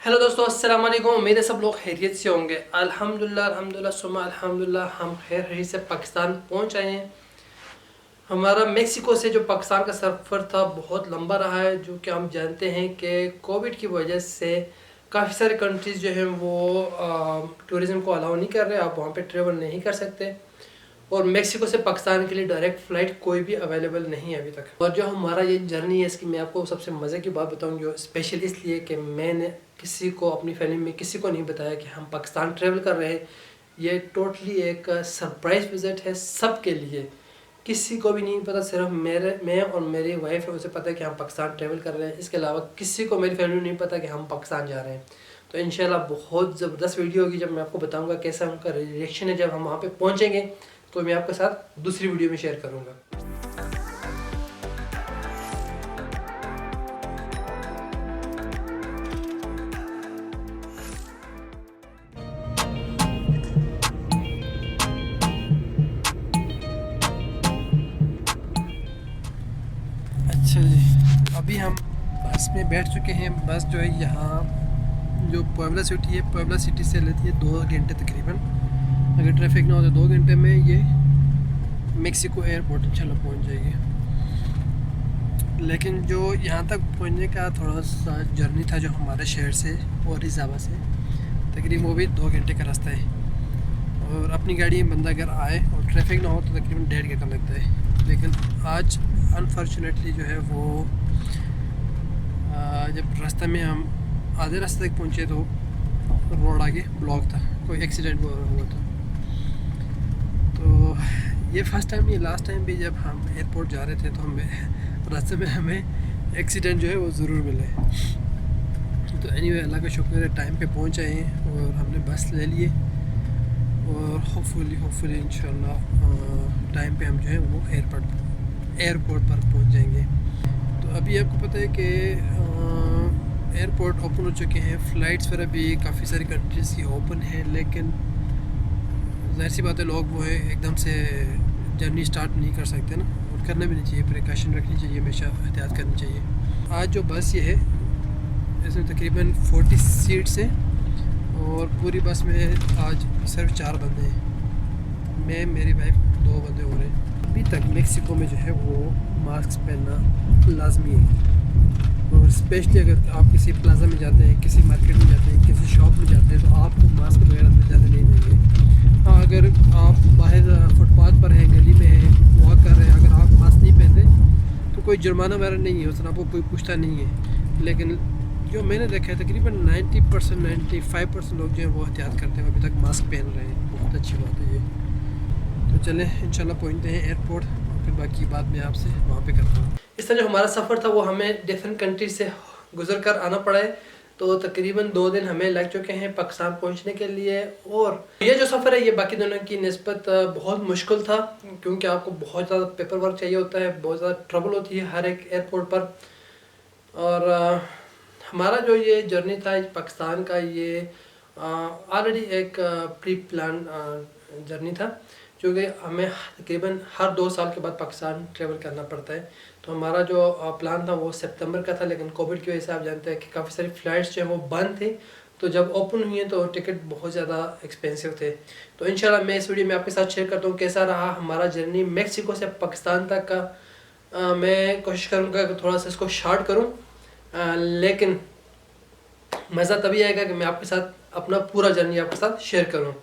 Hello दोस्तों, अस्सलाम वालेकुम। उम्मीद है सब लोग खैरियत से होंगे। अल्हम्दुलिल्लाह सुम्मा अल्हम्दुलिल्लाह हम खैर से पाकिस्तान पहुंच आए हैं। हमारा मेक्सिको से जो पाकिस्तान का सफ़र था बहुत लंबा रहा है, जो कि हम जानते हैं कि कोविड की वजह से काफ़ी सारे कंट्रीज़ जो हैं वो टूरिज़म को अलाउ नहीं कर रहे, आप वहाँ पे ट्रेवल नहीं कर सकते। और मेक्सिको से पाकिस्तान के लिए डायरेक्ट फ़्लाइट कोई भी अवेलेबल नहीं है अभी तक। और जो हमारा ये जर्नी है, इसकी मैं आपको सबसे मज़े की बात बताऊँ, जो स्पेशल इसलिए कि मैंने किसी को, अपनी फैमिली में किसी को नहीं बताया कि हम पाकिस्तान ट्रैवल कर रहे हैं। ये टोटली एक सरप्राइज़ विज़िट है सब के लिए, किसी को भी नहीं पता। सिर्फ मैं और मेरी वाइफ है, उसे पता है कि हम पाकिस्तान ट्रैवल कर रहे हैं। इसके अलावा किसी को, मेरी फैमिली में नहीं पता कि हम पाकिस्तान जा रहे हैं। तो इंशाल्लाह बहुत ज़बरदस्त वीडियो होगी, जब मैं आपको बताऊंगा कैसा उनका रिएक्शन है जब हम वहाँ पे पहुँचेंगे, तो मैं आपके साथ दूसरी वीडियो में शेयर करूँगा। अच्छा जी, अभी हम बस में बैठ चुके हैं। बस जो है यहाँ जो पुएब्ला सिटी है, पुएब्ला सिटी से लेती है 2 घंटे तकरीबन। अगर ट्रैफिक ना हो तो 2 घंटे में ये मेक्सिको एयरपोर्ट इंशाल्लाह पहुँच जाएगी। लेकिन जो यहाँ तक पहुँचने का थोड़ा सा जर्नी था जो हमारे शहर से और इजाबा से, तकरीबन वो भी 2 घंटे का रास्ता है। और अपनी गाड़ी में बंदा अगर आए और ट्रैफिक ना हो तो तकरीबन 1.5 घंटा लगता है। लेकिन आज अनफॉर्चुनेटली जो है वो जब रास्ते में हम आधे रास्ते तक पहुँचे तो रोड आगे ब्लॉक था, कोई एक्सीडेंट हुआ था। तो ये फर्स्ट टाइम, ये लास्ट टाइम भी जब हम एयरपोर्ट जा रहे थे तो हमें रास्ते में हमें एक्सीडेंट जो है वो ज़रूर मिले। तो एनीवे अल्लाह का शुक्र है, टाइम पे पहुँच आए हैं और हमने बस ले लिए और होपफुली इंशाल्लाह टाइम पे हम जो है वो एयरपोर्ट पर पहुँच जाएंगे। तो अभी आपको पता है कि एयरपोर्ट ओपन हो चुके हैं, फ़्लाइट्स पर अभी काफ़ी सारी कंट्रीज़ की ओपन है। लेकिन ज़ाहिर सी बात है, लोग वो है एकदम से जर्नी स्टार्ट नहीं कर सकते ना, और करना भी नहीं चाहिए, प्रिकॉशन रखनी चाहिए, हमेशा एहतियात करनी चाहिए। आज जो बस ये है इसमें तकरीबन 40 सीट्स हैं और पूरी बस में आज सिर्फ 4 बंदे हैं, मैं, मेरी वाइफ, 2 बंदे हो रहे हैं। अभी तक मेक्सिको में जो है वो मास्क पहनना लाजमी है। और स्पेशली अगर आप किसी प्लाजा में जाते हैं, किसी मार्केट में जाते हैं, किसी शॉप में जाते हैं, तो आपको मास्क वगैरह से ज़्यादा नहीं देंगे। हाँ, अगर आप बाहर फुटपाथ पर हैं, गली में हैं, वॉक कर रहे हैं, अगर आप मास्क नहीं पहनते तो कोई जुर्माना वगैरह नहीं है, उसमें आपको कोई पूछता नहीं है। लेकिन जो मैंने देखा है तकरीबन 90% 95% लोग जो हैं वो एहतियात करते हैं, अभी तक मास्क पहन रहे हैं। बहुत अच्छी बात है ये। तो चलें इंशाल्लाह पहुँचते हैं एयरपोर्ट, फिर बाकी बात मैं आपसे वहाँ पे करता हूँ। इस तरह जो हमारा सफ़र था वो हमें डिफरेंट कंट्री से गुजर कर आना पड़ा है। तो तकरीबन 2 दिन हमें लग चुके हैं पाकिस्तान पहुंचने के लिए। और ये जो सफ़र है ये बाकी दोनों की निस्बत बहुत मुश्किल था, क्योंकि आपको बहुत ज़्यादा पेपर वर्क चाहिए होता है, बहुत ज़्यादा ट्रबल होती है हर एक एयरपोर्ट पर। और हमारा जो ये जर्नी था पाकिस्तान का, ये ऑलरेडी एक प्री प्लान जर्नी था, क्योंकि हमें तकरीबन हर 2 साल के बाद पाकिस्तान ट्रैवल करना पड़ता है। तो हमारा जो प्लान था वो सितंबर का था, लेकिन कोविड की वजह से आप जानते हैं कि काफ़ी सारी फ़्लाइट्स जो हैं वो बंद थी। तो जब ओपन हुई हैं तो टिकट बहुत ज़्यादा एक्सपेंसिव थे। तो इंशाल्लाह मैं इस वीडियो में आपके साथ शेयर करता हूँ कैसा रहा हमारा जर्नी मेक्सिको से पाकिस्तान तक का। मैं कोशिश करूँगा कि थोड़ा सा इसको शॉर्ट करूँ, लेकिन मज़ा तभी आएगा कि मैं आपके साथ अपना पूरा जर्नी आपके साथ शेयर करूँ।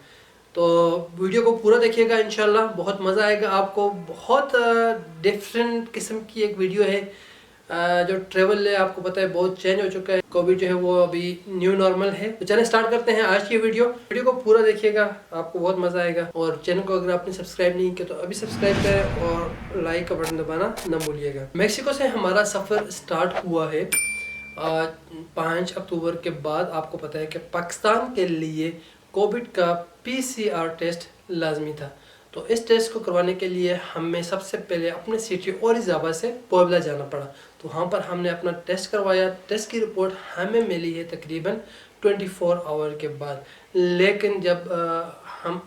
तो वीडियो को पूरा देखिएगा, इंशाल्लाह बहुत मज़ा आएगा आपको। बहुत डिफरेंट किस्म की एक वीडियो है। जो ट्रैवल है आपको पता है बहुत चेंज हो चुका है, कोविड जो है वो अभी न्यू नॉर्मल है। तो चलिए स्टार्ट करते हैं आज की वीडियो को पूरा देखिएगा, आपको बहुत मज़ा आएगा। और चैनल को अगर आपने सब्सक्राइब नहीं किया तो अभी सब्सक्राइब करें और लाइक का बटन दबाना न भूलिएगा। मेक्सिको से हमारा सफ़र स्टार्ट हुआ है 5 अक्टूबर के बाद। आपको पता है कि पाकिस्तान के लिए कोविड का PCR टेस्ट लाजमी था। तो इस टेस्ट को करवाने के लिए हमें सबसे पहले अपने सिटी और इजाबा से पुएब्ला जाना पड़ा। तो वहाँ पर हमने अपना टेस्ट करवाया। टेस्ट की रिपोर्ट हमें मिली है तकरीबन 24 आवर के बाद। लेकिन जब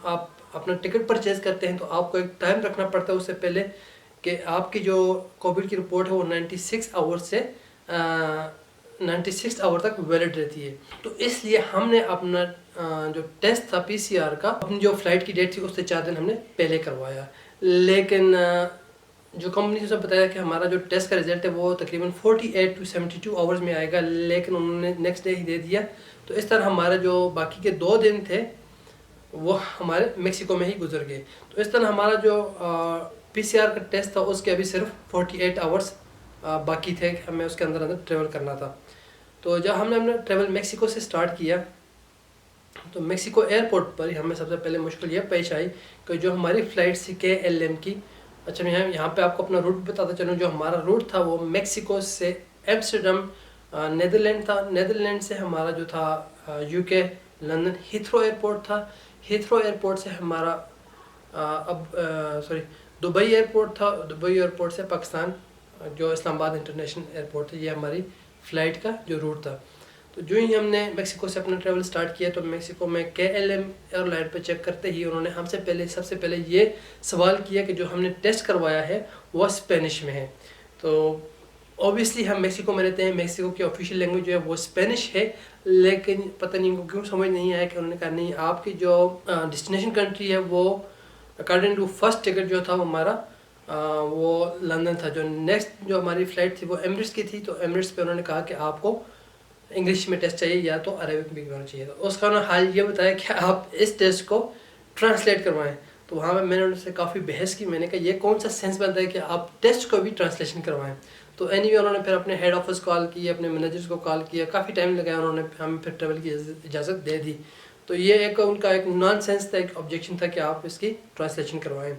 आप अपना टिकट परचेज़ करते हैं तो आपको एक टाइम रखना पड़ता है उससे पहले, कि आपकी जो कोविड की रिपोर्ट है वो 96 आवर्स से 96 आवर तक वैलिड रहती है। तो इसलिए हमने अपना जो टेस्ट था PCR का, अपनी जो फ़्लाइट की डेट थी उससे 4 दिन हमने पहले करवाया। लेकिन जो कंपनी से बताया कि हमारा जो टेस्ट का रिज़ल्ट है वो तकरीबन 48 to 72 आवर्स में आएगा, लेकिन उन्होंने नेक्स्ट डे ही दे दिया। तो इस तरह हमारे जो बाकी के 2 दिन थे वो हमारे मेक्सिको में ही गुजर गए। तो इस तरह हमारा जो PCR का टेस्ट था उसके अभी सिर्फ 48 आवर्स बाकी थे, हमें उसके अंदर अंदर ट्रेवल करना था। तो जब हमने ट्रेवल मेक्सिको से स्टार्ट किया तो मेक्सिको एयरपोर्ट पर हमें सबसे पहले मुश्किल ये पेश आई कि जो हमारी फ़्लाइट थी KLM की। अच्छा, मैं यहाँ पे आपको अपना रूट बताता चलूँ। जो हमारा रूट था वो मेक्सिको से एम्स्टर्डम नीदरलैंड था। नीदरलैंड से हमारा जो था UK लंदन हीथ्रो एयरपोर्ट था। हीथ्रो एयरपोर्ट से हमारा दुबई एयरपोर्ट था। दुबई एयरपोर्ट से पाकिस्तान जो इस्लामाबाद इंटरनेशनल एयरपोर्ट है, ये हमारी फ़्लाइट का जो रूट था। तो जो ही हमने मेक्सिको से अपना ट्रैवल स्टार्ट किया तो मेक्सिको में KLM एयरलाइन पे चेक करते ही उन्होंने हमसे सबसे पहले ये सवाल किया कि जो हमने टेस्ट करवाया है वो स्पेनिश में है। तो ऑब्वियसली हम मेक्सिको में रहते हैं, मेक्सिको की ऑफिशियल लैंग्वेज जो है वो स्पेनिश है, लेकिन पता नहीं उनको क्यों समझ नहीं आया कि उन्होंने कहा नहीं, आपकी जो डेस्टिनेशन कंट्री है वो अकॉर्डिंग टू फर्स्ट टिकट जो था हमारा वो लंदन था। जो नेक्स्ट जो हमारी फ़्लाइट थी वो एमिरेट्स की थी। तो एमिरेट्स पे उन्होंने कहा कि आपको इंग्लिश में टेस्ट चाहिए या तो अरेबिक में होना चाहिए। तो उसका उन्होंने हाल ये बताया कि आप इस टेस्ट को ट्रांसलेट करवाएं। तो वहाँ पे मैंने उनसे काफ़ी बहस की। मैंने कहा ये कौन सा सेंस बनता है कि आप टेस्ट को भी ट्रांसलेशन करवाएं। तो एनीवे उन्होंने फिर अपने हेड ऑफिस कॉल की, अपने मैनेजर्स को कॉल किया, काफ़ी टाइम लगाया, उन्होंने हमें फिर ट्रेवल की इजाज़त दे दी। तो ये उनका एक नॉन सेंस था, एक ऑब्जेक्शन था कि आप इसकी ट्रांसलेशन करवाएं।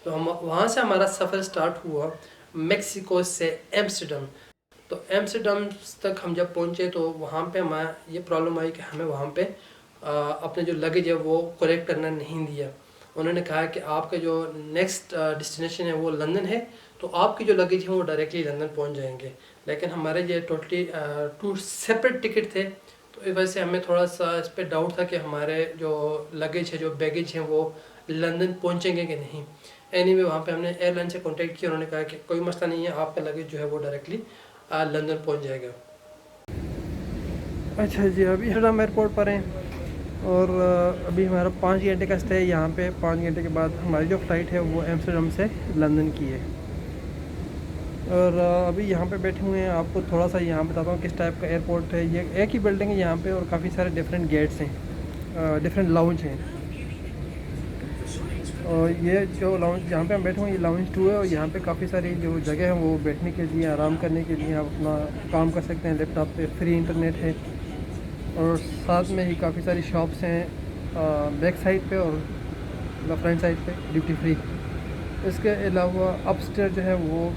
तो हम वहाँ से हमारा सफ़र स्टार्ट हुआ मेक्सिको से एम्स्टर्डम। तो एम्स्टर्डम तक हम जब पहुँचे तो वहाँ पे हमारा ये प्रॉब्लम आई कि हमें वहाँ पे अपने जो लगेज है वो कलेक्ट करना नहीं दिया। उन्होंने कहा कि आपका जो नेक्स्ट डेस्टिनेशन है वो लंदन है, तो आपकी जो लगेज है वो डायरेक्टली लंदन पहुँच जाएंगे। लेकिन हमारे ये टोटली 2 सेपरेट टिकट थे। तो इस वजह से हमें थोड़ा सा इस पर डाउट था कि हमारे जो लगेज है, जो बैगेज हैं वो लंदन पहुँचेंगे कि नहीं। एनीवे वहाँ पे हमने एयरलाइन से कांटेक्ट किया, उन्होंने कहा कि कोई मसला नहीं है, आपका लगेज जो है वो डायरेक्टली लंदन पहुँच जाएगा। अच्छा जी, अभी हम एयरपोर्ट पर हैं और अभी हमारा 5 घंटे का स्टे है यहाँ पे। 5 घंटे के बाद हमारी जो फ़्लाइट है वो एम्स्टर्डम से लंदन की है। और अभी यहाँ पे बैठे हुए हैं। आपको थोड़ा सा यहाँ बताता हूँ किस टाइप का एयरपोर्ट है। ये एक ही बिल्डिंग है यहाँ पे और काफ़ी सारे डिफरेंट गेट्स हैं, डिफरेंट लाउंज हैं। और ये जो लाउंज जहाँ पे हम बैठे हुए हैं ये लाउंज 2 है। और यहाँ पे काफ़ी सारी जो जगह है वो बैठने के लिए, आराम करने के लिए, आप अपना काम कर सकते हैं। लैपटॉप पे फ्री इंटरनेट है और साथ में ही काफ़ी सारी शॉप्स हैं बैक साइड पे और फ्रंट साइड पे ड्यूटी फ्री। इसके अलावा अपस्टेयर जो है वो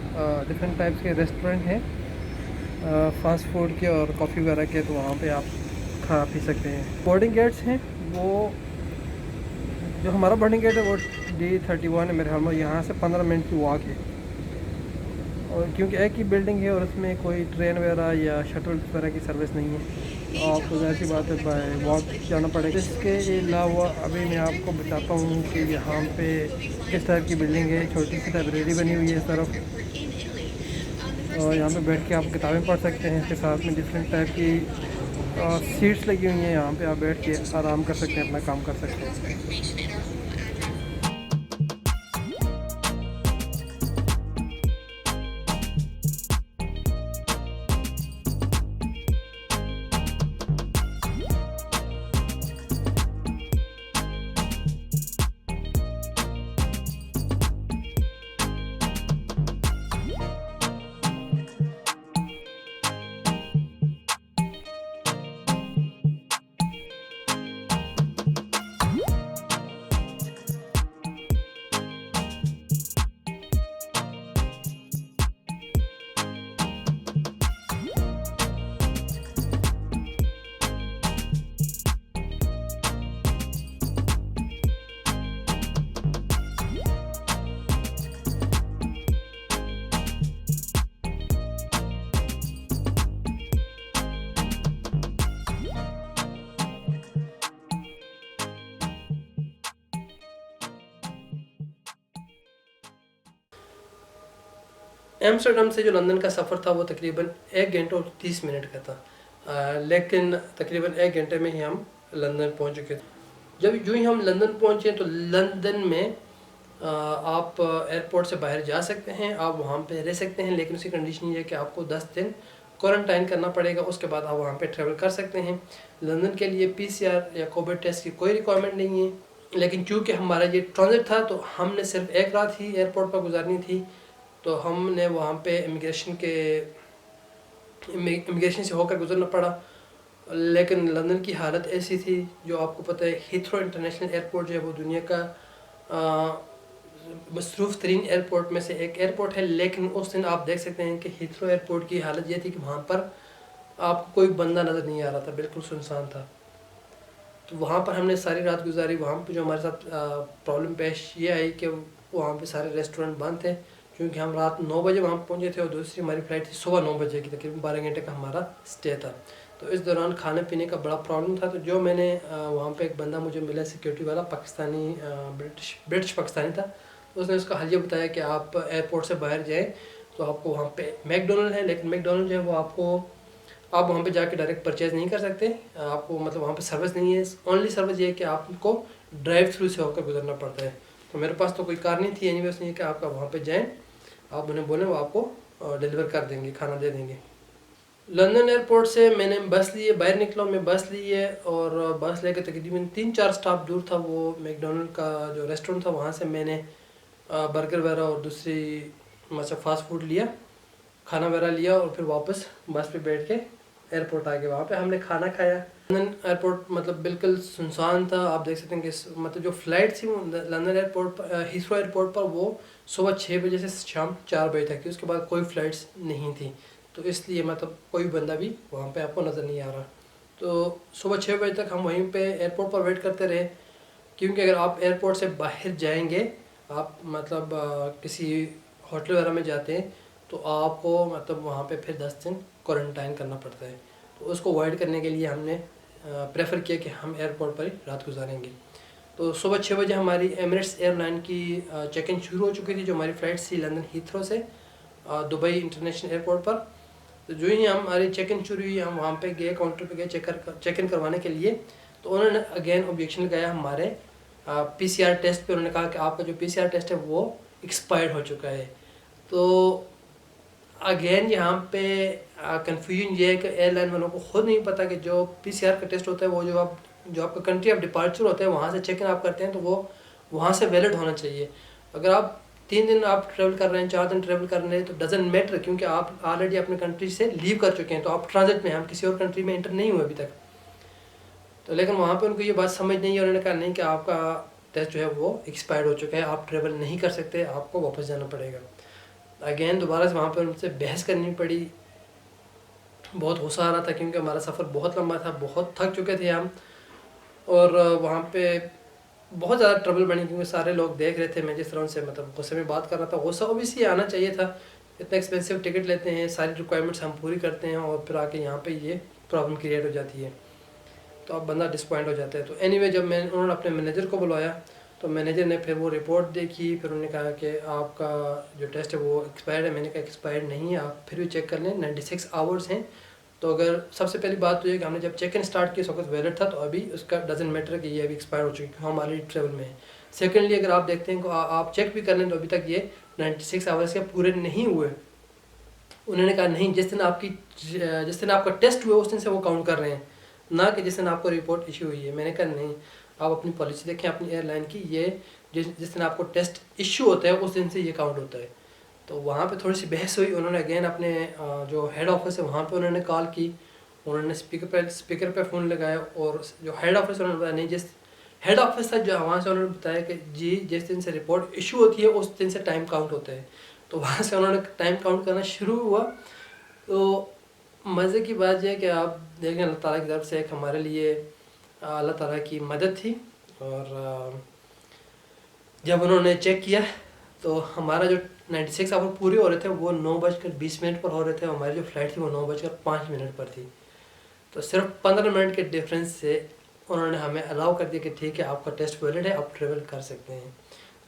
डिफरेंट टाइप्स के रेस्टोरेंट हैं फ़ास्ट फूड के और कॉफ़ी वगैरह के, तो वहाँ पे आप खा पी सकते हैं। बोर्डिंग गेट्स हैं, वो जो हमारा बोर्डिंग गेट है वो D31 है मेरे ख्याल में। यहाँ से 15 मिनट की वॉक है। और क्योंकि एक ही बिल्डिंग है और उसमें कोई ट्रेन वगैरह या शटल वगैरह की सर्विस नहीं है, तो आपको ऐसी बात है बाय वॉक जाना पड़ेगा। इसके अलावा अभी मैं आपको बताता हूँ कि यहाँ पे किस टाइप की बिल्डिंग है। छोटी सी लाइब्रेरी बनी हुई है इस तरफ, और यहाँ पे बैठ के आप किताबें पढ़ सकते हैं। इसके साथ में डिफरेंट टाइप की सीट्स लगी हुई हैं, यहाँ पे आप बैठ के आराम कर सकते हैं, अपना काम कर सकते हैं। एम्स्टर्डम से जो लंदन का सफ़र था वो तकरीबन 1 घंटे और 30 मिनट का था, लेकिन तकरीबन 1 घंटे में ही हम लंदन पहुंच चुके थे। जब यूँ ही हम लंदन पहुंचे तो लंदन में आप एयरपोर्ट से बाहर जा सकते हैं, आप वहाँ पे रह सकते हैं, लेकिन उसकी कंडीशन ये है कि आपको 10 दिन क्वारंटाइन करना पड़ेगा, उसके बाद आप वहाँ पे ट्रैवल कर सकते हैं। लंदन के लिए PCR या कोविड टेस्ट की कोई रिक्वायरमेंट नहीं है, लेकिन चूँकि हमारा ये ट्रांजिट था तो हमने सिर्फ 1 रात ही एयरपोर्ट पर गुजारनी थी, तो हमने वहाँ पे इमिग्रेशन से होकर गुजरना पड़ा। लेकिन लंदन की हालत ऐसी थी, जो आपको पता है हीथ्रो इंटरनेशनल एयरपोर्ट जो है वो दुनिया का मसरूफ़ तरीन एयरपोर्ट में से एक एयरपोर्ट है, लेकिन उस दिन आप देख सकते हैं कि हीथ्रो एयरपोर्ट की हालत ये थी कि वहाँ पर आपको कोई बंदा नज़र नहीं आ रहा था, बिल्कुल सुनसान था। तो वहाँ पर हमने सारी रात गुजारी। वहाँ पर जो हमारे साथ प्रॉब्लम पेश ये आई कि वहाँ पे सारे रेस्टोरेंट बंद थे, क्योंकि हम रात 9 बजे वहाँ पहुँचे थे और दूसरी हमारी फ़्लाइट थी सुबह 9 बजे की, तकरीबन 12 घंटे का हमारा स्टे था। तो इस दौरान खाने पीने का बड़ा प्रॉब्लम था। तो जो मैंने वहाँ पे एक बंदा मुझे मिला सिक्योरिटी वाला, पाकिस्तानी, ब्रिटिश पाकिस्तानी था, तो उसने उसका हल ये बताया कि आप एयरपोर्ट से बाहर जाएँ तो आपको वहाँ पे मैकडोनल्ड है, लेकिन मैकडोनल्ड जो है वो आप वहाँ पे जाके डायरेक्ट परचेज़ नहीं कर सकते, आपको मतलब वहाँ पे सर्विस नहीं है। ओनली सर्विस ये है कि आपको ड्राइव थ्रू से होकर गुजरना पड़ता है। तो मेरे पास तो कोई कार नहीं थी, एनीवेज नहीं है कि आपका वहाँ पे जाएँ, आप उन्हें बोलें वो आपको डिलीवर कर देंगे, खाना दे देंगे। लंदन एयरपोर्ट से मैंने बस ली है, बाहर निकला मैं बस ली है, और बस लेकर तकरीबन 3-4 स्टॉप दूर था वो मैकडोनल्ड का जो रेस्टोरेंट था, वहाँ से मैंने बर्गर वगैरह और दूसरी मतलब फास्ट फूड लिया, खाना वगैरह लिया, और फिर वापस बस पे बैठ के एयरपोर्ट आ गए। वहाँ पे हमने खाना खाया। लंदन एयरपोर्ट मतलब बिल्कुल सुनसान था। आप देख सकते हैं कि मतलब जो फ़्लाइट थी वो लंदन एयरपोर्ट पर, हीथ्रो एयरपोर्ट पर, वो सुबह 6 बजे से शाम 4 बजे तक थी, उसके बाद कोई फ़्लाइट्स नहीं थी, तो इसलिए मतलब कोई बंदा भी वहाँ पे आपको नज़र नहीं आ रहा। तो सुबह 6 बजे तक हम वहीं पे एयरपोर्ट पर वेट करते रहे, क्योंकि अगर आप एयरपोर्ट से बाहर जाएंगे, आप मतलब किसी होटल वगैरह में जाते हैं, तो आपको मतलब वहाँ पे फिर 10 दिन क्वारंटाइन करना पड़ता है। तो उसको अवॉइड करने के लिए हमने प्रेफर किया कि हम एयरपोर्ट पर ही रात गुजारेंगे। तो सुबह 6 बजे हमारी एमिरेट्स एयरलाइन की चेक इन शुरू हो चुकी थी, जो हमारी फ़्लाइट थी लंदन हीथ्रो से दुबई इंटरनेशनल एयरपोर्ट पर। तो जो ही हमारी चेक इन शुरू हुई, हम वहाँ पे गए, काउंटर पे गए चेक इन करवाने के लिए। तो उन्होंने अगेन ऑब्जेक्शन लगाया हमारे PCR टेस्ट पे। उन्होंने कहा कि आपका जो PCR टेस्ट है वो एक्सपायर्ड हो चुका है। तो अगेन यहाँ पे कन्फ्यूजन ये है कि एयरलाइन वालों को खुद नहीं पता कि जो PCR का टेस्ट होता है वो जो आपका कंट्री ऑफ डिपार्चर होता है वहाँ से चेक इन आप करते हैं, तो वो वहाँ से वैलिड होना चाहिए। अगर आप 3 दिन आप ट्रैवल कर रहे हैं, 4 दिन ट्रैवल कर रहे हैं, तो डजंट मैटर, क्योंकि आप ऑलरेडी अपने कंट्री से लीव कर चुके हैं, तो आप ट्रांजिट में, हम किसी और कंट्री में एंटर नहीं हुए अभी तक। तो लेकिन वहाँ पे उनको ये बात समझ नहीं है, उन्होंने कहा नहीं कि आपका टेस्ट जो है वो एक्सपायर्ड हो चुका है, आप ट्रैवल नहीं कर सकते, आपको वापस जाना पड़ेगा। अगेन दोबारा से वहाँ पर उनसे बहस करनी पड़ी। बहुत गुस्सा आ रहा था, क्योंकि हमारा सफ़र बहुत लंबा था, बहुत थक चुके थे हम, और वहाँ पे बहुत ज़्यादा ट्रबल बनी, क्योंकि सारे लोग देख रहे थे मैं जिस तरह उनसे मतलब गुस्से में बात कर रहा था। गुस्सा ओबियसली आना चाहिए था, इतना एक्सपेंसिव टिकट लेते हैं, सारी रिक्वायरमेंट्स हम पूरी करते हैं, और फिर आके यहाँ पे ये प्रॉब्लम क्रिएट हो जाती है, तो अब बंदा डिसपॉइंट हो जाता है। तो एनीवे जब उन्होंने अपने मैनेजर को बुलाया, तो मैनेजर ने फिर वो रिपोर्ट देखी, फिर उन्होंने कहा कि आपका जो टेस्ट है वो एक्सपायर्ड है। मैंने कहा एक्सपायर्ड नहीं है, आप फिर भी चेक कर लें, 96 आवर्स हैं। तो अगर सबसे पहली बात तो ये कि हमने जब चेक इन स्टार्ट किया उस वक्त वैलिड था, तो अभी उसका डजन मैटर कि ये अभी एक्सपायर हो चुकी है, हम ऑलरेडी ट्रेवल में है। सेकेंडली अगर आप देखते हैं कि आप चेक भी कर लें, तो अभी तक ये 96 आवर्स के पूरे नहीं हुए। उन्होंने कहा नहीं, जिस दिन आपका टेस्ट हुआ उस दिन से वो काउंट कर रहे हैं, ना कि जिस दिन आपको रिपोर्ट इशू हुई है। मैंने कहा नहीं, आप अपनी पॉलिसी देखें अपनी एयरलाइन की, ये जिस दिन आपको टेस्ट इशू होता है उस दिन से ये काउंट होता है। तो वहाँ पे थोड़ी सी बहस हुई। उन्होंने अगेन अपने जो हेड ऑफिस है वहाँ पे उन्होंने कॉल की, उन्होंने स्पीकर पे फ़ोन लगाया, और जो हेड ऑफिस उन्होंने बताया नहीं, जिस हेड ऑफिस था जो वहाँ से उन्होंने बताया कि जी जिस दिन से रिपोर्ट इशू होती है उस दिन से टाइम काउंट होता है। तो वहाँ से उन्होंने टाइम काउंट करना शुरू हुआ। तो मज़े की बात यह है कि आप देखें अल्लाह ताला की तरफ से एक हमारे लिए अल्लाह ताला की मदद थी। और जब उन्होंने चेक किया तो हमारा जो 96 आवर पूरे हो रहे थे वो 9:20 पर हो रहे थे, हमारी जो फ़्लाइट थी वो 9:05 पर थी। तो सिर्फ 15 मिनट के डिफरेंस से उन्होंने हमें अलाउ कर दिया कि ठीक है आपका टेस्ट वैलिड है, आप ट्रेवल कर सकते हैं।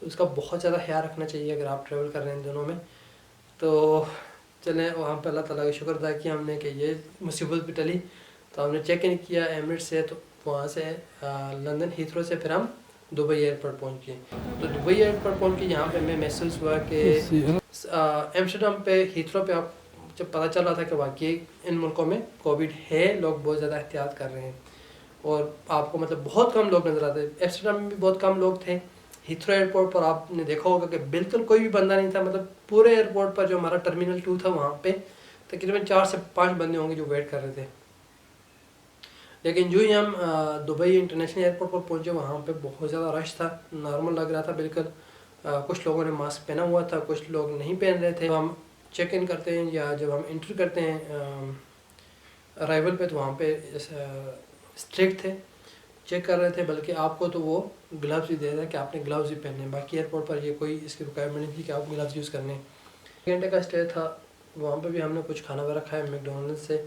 तो उसका बहुत ज़्यादा ख्याल रखना चाहिए अगर आप ट्रेवल कर रहे हैं इन दिनों में। तो चलें वहाँ पे अल्लाह ताला का शुक्र अदा किया हमने कि ये मुसीबत भी टली। तो हमने चेक इन किया एमिरेट्स से, तो वहाँ से लंदन हीथ्रो से फिर हम दुबई एयरपोर्ट पहुँच गए। तो दुबई एयरपोर्ट पहुँच के यहाँ पे हमें महसूस हुआ कि एम्स्टर्डम पे हीथ्रो पे आप जब पता चल रहा था कि वाकई इन मुल्कों में कोविड है, लोग बहुत ज़्यादा एहतियात कर रहे हैं और आपको मतलब बहुत कम लोग नज़र आते हैं। एम्स्टर्डम में भी बहुत कम लोग थे। हीथ्रो एयरपोर्ट पर आपने देखा होगा कि बिल्कुल कोई भी बंदा नहीं था, मतलब पूरे एयरपोर्ट पर जो हमारा टर्मिनल 2 था वहाँ पे तकरीबन 4 से 5 बंदे होंगे जो वेट कर रहे थे। लेकिन जो ही हम दुबई इंटरनेशनल एयरपोर्ट पर पहुँचे वहाँ पे बहुत ज़्यादा रश था, नॉर्मल लग रहा था बिल्कुल। कुछ लोगों ने मास्क पहना हुआ था, कुछ लोग नहीं पहन रहे थे। हम चेक इन करते हैं या जब हम इंटर करते हैं अराइवल पे, तो वहाँ पे स्ट्रिक्ट थे, चेक कर रहे थे, बल्कि आपको तो वो ग्लव्स भी दे रहे थे कि आपने ग्लव्स भी पहनने। बाकी एयरपोर्ट पर ये कोई इसकी रिक्वायरमेंट नहीं थी कि आप ग्लव्स यूज़ करने। 1 घंटे का स्टे था, वहाँ पे भी हमने कुछ खाना वगैरह खाया मैकडोनल्ड्स से।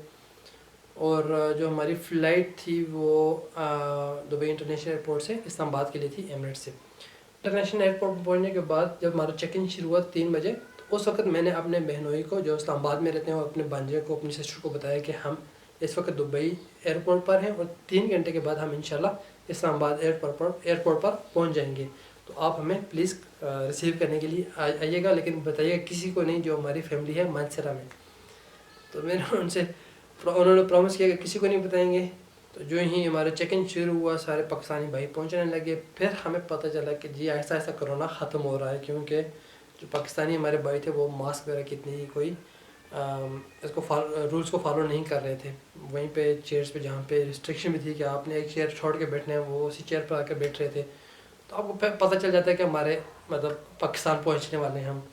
और जो हमारी फ़्लाइट थी वो दुबई इंटरनेशनल एयरपोर्ट से इस्लामाबाद के लिए थी, एमिरेट्स से। इंटरनेशनल एयरपोर्ट पर पहुँचने के बाद जब हमारा चेक इन शुरू हुआ 3 बजे, तो उस वक्त मैंने अपने बहनोई को जो इस्लामाबाद में रहते हैं और अपने भांजे को, अपनी सिस्टर को बताया कि हम इस वक्त दुबई एयरपोर्ट पर हैं और 3 घंटे के बाद हम इंशाल्लाह इस्लामाबाद एयरपोर्ट पर पहुंच जाएंगे। तो आप हमें प्लीज़ रिसीव करने के लिए आइएगा, लेकिन बताइएगा किसी को नहीं जो हमारी फैमिली है मानसरा में। तो मैंने उन्होंने प्रॉमिस किया कि किसी को नहीं बताएंगे। तो जो ही हमारा चेक इन शुरू हुआ, सारे पाकिस्तानी भाई पहुंचने लगे। फिर हमें पता चला कि जी ऐसा ऐसा कोरोना ख़त्म हो रहा है, क्योंकि जो पाकिस्तानी हमारे भाई थे वो मास्क वगैरह कितनी कोई रूल्स को फॉलो नहीं कर रहे थे। वहीं पे चेयर्स पे जहाँ पे रिस्ट्रिक्शन भी थी कि आपने एक चेयर छोड़ के बैठना है, वो उसी चेयर पर आकर बैठ रहे थे। तो आपको पता चल जाता है कि हमारे मतलब पाकिस्तान पहुँचने वाले हैं हम।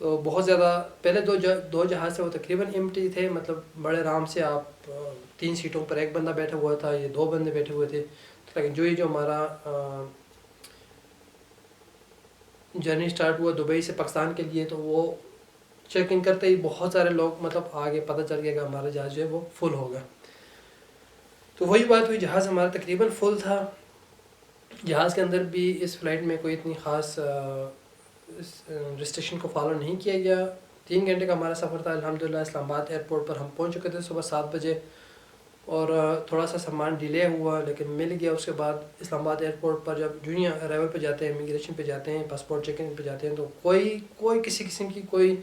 तो बहुत ज़्यादा पहले दो जहाज़ से वो तकरीबन एम्प्टी थे, मतलब बड़े आराम से आप 3 सीटों पर एक बंदा बैठा हुआ था, ये 2 बंदे बैठे हुए थे। लेकिन जो हमारा जर्नी स्टार्ट हुआ दुबई से पाकिस्तान के लिए, तो वो चेक इन करते ही बहुत सारे लोग मतलब आगे पता चल गया कि हमारा जहाज़ जो है वो फुल होगा। तो वही बात हुई, जहाज़ हमारा तकरीबन फुल था। जहाज़ के अंदर भी इस फ़्लाइट में कोई इतनी ख़ास रिस्ट्रिक्शन को फॉलो नहीं किया गया। 3 घंटे का हमारा सफ़र था। अल्हम्दुलिल्लाह इस्लामाबाद एयरपोर्ट पर हम पहुंच चुके थे सुबह 7 बजे और थोड़ा सा सामान डिले हुआ लेकिन मिल गया। उसके बाद इस्लामाबाद एयरपोर्ट पर जब जूनियर अराइवल पे जाते हैं, इमिग्रेशन पे जाते हैं, पासपोर्ट चेक इन पे जाते हैं, तो कोई किसी किस्म की कोई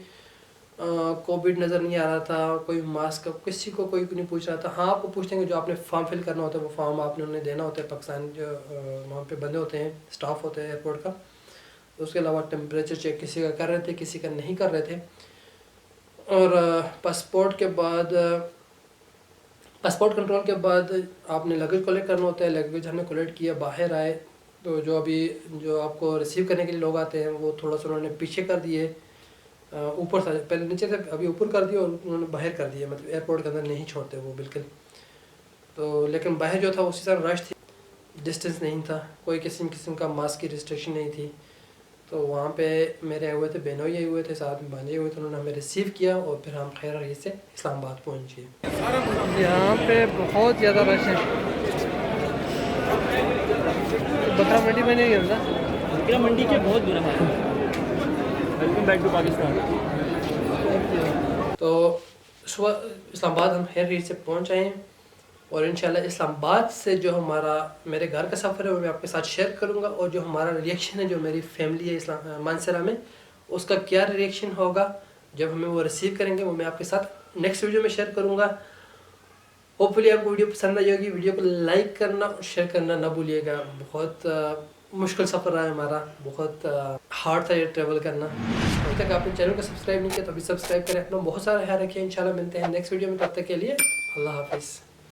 कोविड नज़र नहीं आ रहा था, कोई मास्क किसी को कोई नहीं पूछ रहा था। हाँ, आपको पूछते हैं कि जो आपने फॉर्म फिल करना होता है वो फॉर्म आपने उन्हें देना होता है। पाकिस्तान जो वहाँ पे बंदे होते हैं, स्टाफ होते हैं एयरपोर्ट का। उसके अलावा टेम्परेचर चेक किसी का कर रहे थे, किसी का नहीं कर रहे थे। और पासपोर्ट कंट्रोल के बाद आपने लगेज कलेक्ट करना होता है। लगेज हमने कलेक्ट किया, बाहर आए तो जो आपको रिसीव करने के लिए लोग आते हैं वो थोड़ा सा उन्होंने पीछे कर दिए, ऊपर था, पहले नीचे थे, अभी ऊपर कर दिया और उन्होंने बाहर कर दिया, मतलब एयरपोर्ट के अंदर नहीं छोड़ते वो बिल्कुल। तो लेकिन बाहर जो था उसी तरह रश थी, डिस्टेंस नहीं था, कोई किस्म का मास्क की रिस्ट्रिक्शन नहीं थी। तो वहाँ पे मेरे आए हुए थे, बहनोई आए हुए थे, साथ में भांजे हुए थे, उन्होंने हमें रिसीव किया और फिर हम खैर रही से इस्लामाबाद पहुँच गए। यहाँ पे बहुत ज़्यादा रश है। बकरा मंडी में नहीं गया, बकरा मंडी के बहुत बुरा हाल है। Welcome back to Pakistan. तो सुबह इस्लामाबाद हम खैर रही से पहुँच आए हैं और इंशाल्लाह इस्लामाबाद से जो हमारा मेरे घर का सफ़र है वो मैं आपके साथ शेयर करूंगा। और जो हमारा रिएक्शन है, जो मेरी फैमिली है मानसरा में, उसका क्या रिएक्शन होगा जब हमें वो रिसीव करेंगे, वो मैं आपके साथ नेक्स्ट वीडियो में शेयर करूंगा। होपफुली आपको वीडियो पसंद आई होगी। वीडियो को लाइक करना और शेयर करना ना भूलिएगा। बहुत मुश्किल सफ़र रहा है हमारा, बहुत हार्ड था ये ट्रैवल करना। अभी तक आपने चैनल को सब्सक्राइब नहीं किया तो अभी सब्सक्राइब करें। अपना बहुत सारा ख्याल रखिए। इंशाल्लाह मिलते हैं नेक्स्ट वीडियो में, तब तक के लिए अल्लाह हाफिज़।